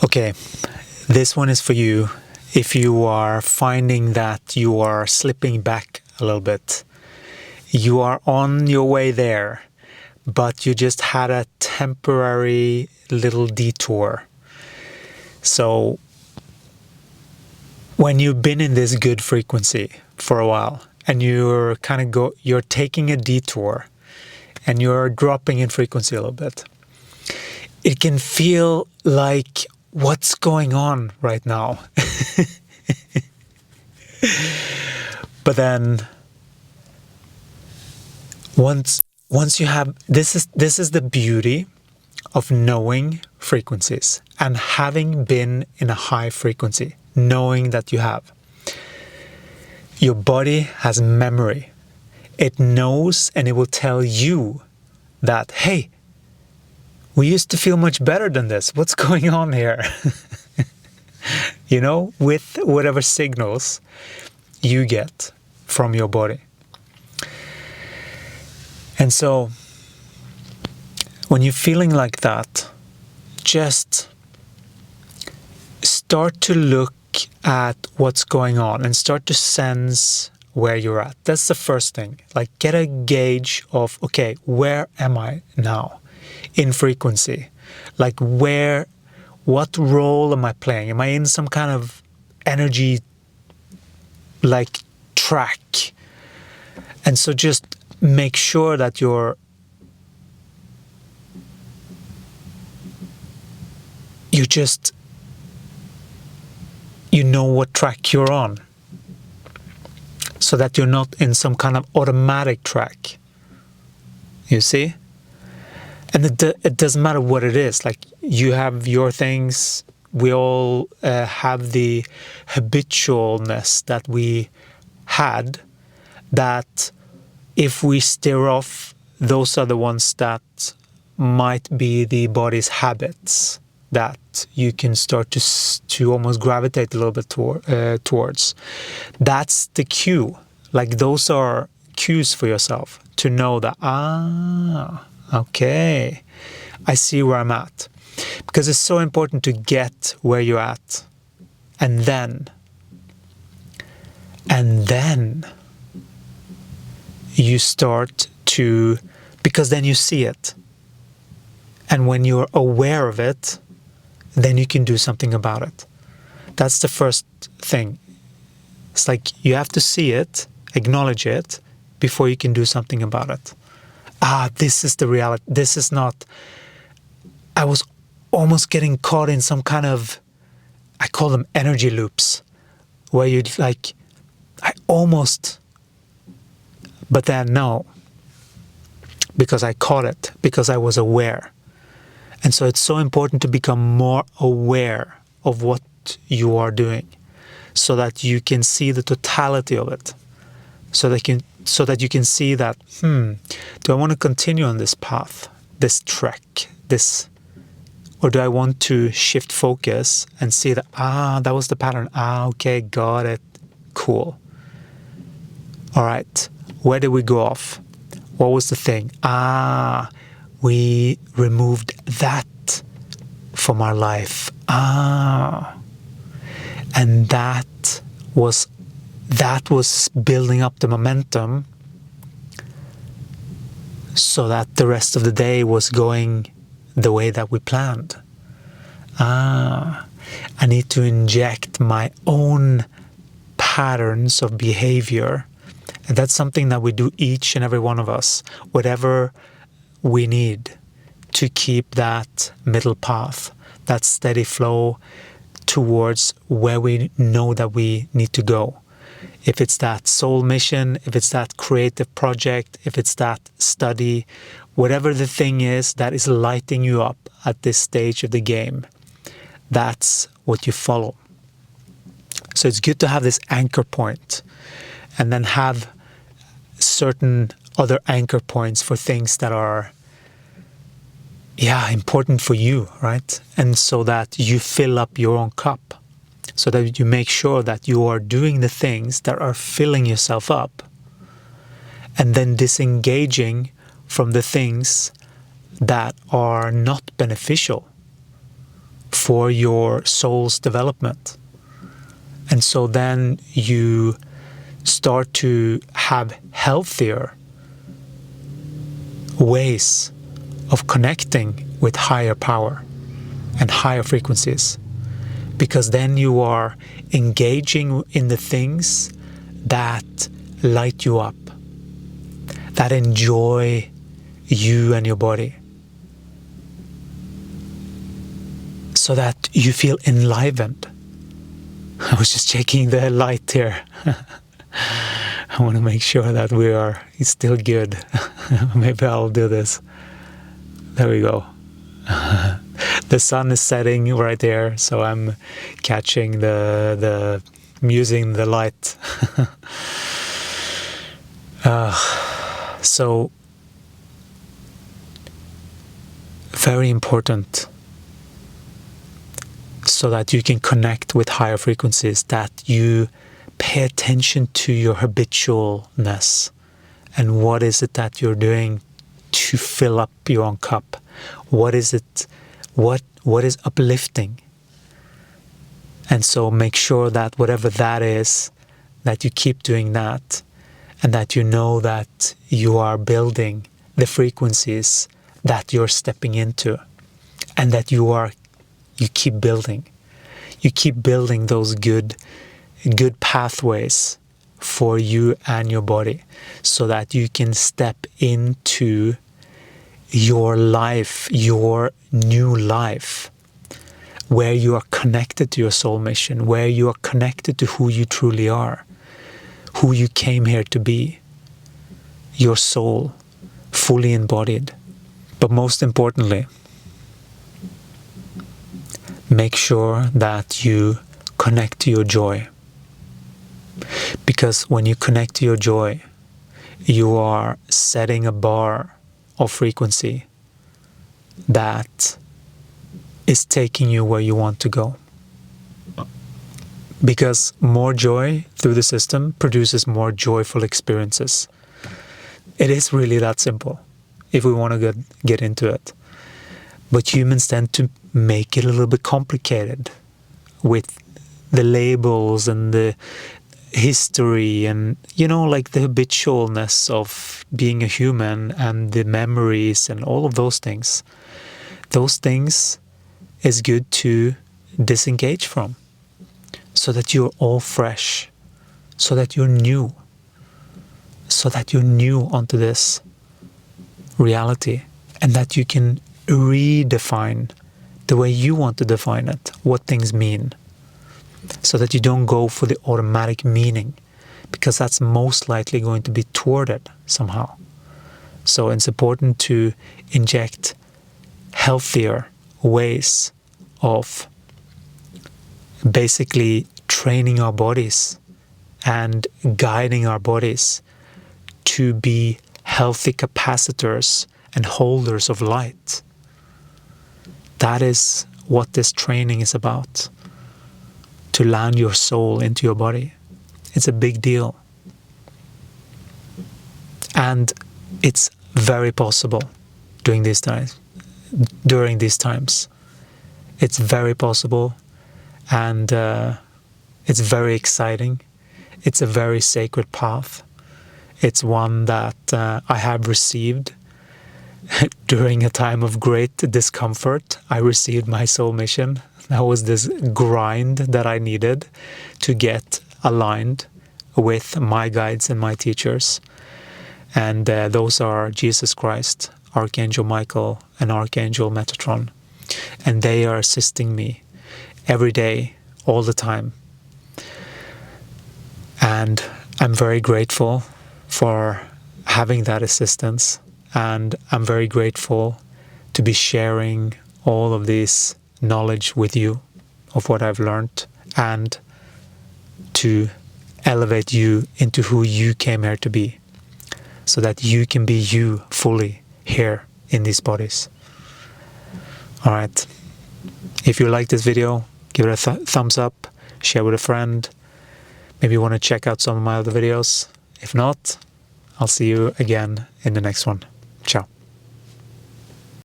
Okay, this one is for you if you are finding that you are slipping back a little bit. You are on your way there, but you just had a temporary little detour. So when you've been in this good frequency for a while and you're taking a detour and you're dropping in frequency a little bit, it can feel like, what's going on right now? But then once you have this is the beauty of knowing frequencies and having been in a high frequency, knowing that you have. Your body has memory. It knows, and it will tell you that, hey, we used to feel much better than this. What's going on here? With whatever signals you get from your body. And so when you're feeling like that, just start to look at what's going on and start to sense where you're at. That's the first thing. Like, get a gauge of, okay, where am I now in frequency? Like, what role am I playing? Am I in some kind of energy like track? And so just make sure that you know what track you're on, so that you're not in some kind of automatic track. You see? And it doesn't matter what it is. Like, you have your things. We all have the habitualness that we had, that if we steer off, those are the ones that might be the body's habits that you can start to almost gravitate a little bit towards. That's the cue. Like, those are cues for yourself to know that, okay, I see where I'm at. Because it's so important to get where you're at. And then you start to, because then you see it. And when you're aware of it, then you can do something about it. That's the first thing. It's like, you have to see it, acknowledge it, before you can do something about it. This is the reality. This is not... I was almost getting caught in some kind of, I call them energy loops, where you'd like, I almost, but then no, because I caught it, because I was aware. And so it's so important to become more aware of what you are doing, so that you can see the totality of it, so that you can see that, do I want to continue on this path, this trek, or do I want to shift focus and see that, that was the pattern. Okay, got it. Cool. All right. Where did we go off? What was the thing? We removed that from our life. And that was building up the momentum, so that the rest of the day was going the way that we planned. I need to inject my own patterns of behavior. And that's something that we do, each and every one of us, whatever we need to keep that middle path, that steady flow towards where we know that we need to go. If it's that soul mission, if it's that creative project, if it's that study, whatever the thing is that is lighting you up at this stage of the game, that's what you follow. So it's good to have this anchor point, and then have certain other anchor points for things that are important for you, right? And so that you fill up your own cup, so that you make sure that you are doing the things that are filling yourself up, and then disengaging from the things that are not beneficial for your soul's development. And so then you start to have healthier ways of connecting with higher power and higher frequencies, because then you are engaging in the things that light you up, that enjoy you and your body, so that you feel enlivened. I was just checking the light here. I want to make sure that it's still good. Maybe I'll do this. There we go. The sun is setting right there, so I'm catching using the light. So very important, so that you can connect with higher frequencies, that you pay attention to your habitualness and what is it that you're doing to fill up your own cup. What is it? What is uplifting? And so make sure that whatever that is, that you keep doing that, and that you know that you are building the frequencies that you're stepping into, and that you keep building. You keep building those good pathways for you and your body, so that you can step into your life, your new life, where you are connected to your soul mission, where you are connected to who you truly are, who you came here to be, your soul, fully embodied. But most importantly, make sure that you connect to your joy. Because when you connect to your joy, you are setting a bar of frequency that is taking you where you want to go. Because more joy through the system produces more joyful experiences. It is really that simple, if we want to get into it. But humans tend to make it a little bit complicated with the labels and the history and, like the habitualness of being a human and the memories and all of those things. Those things is good to disengage from, so that you're all fresh, so that you're new onto this reality, and that you can redefine the way you want to define it, what things mean, so that you don't go for the automatic meaning, because that's most likely going to be thwarted somehow. So it's important to inject healthier ways of basically training our bodies and guiding our bodies to be healthy capacitors and holders of light. That is what this training is about. To land your soul into your body. It's a big deal. And it's very possible during these times. It's very possible, and it's very exciting. It's a very sacred path. It's one that I have received during a time of great discomfort. I received my soul mission. That was this grind that I needed to get aligned with my guides and my teachers. And those are Jesus Christ, Archangel Michael, and Archangel Metatron. And they are assisting me every day, all the time. And I'm very grateful for having that assistance. And I'm very grateful to be sharing all of this knowledge with you of what I've learned, and to elevate you into who you came here to be, so that you can be you fully here in these bodies. All right. If you like this video, give it a thumbs up, share with a friend. Maybe you want to check out some of my other videos. If not, I'll see you again in the next one. Ciao.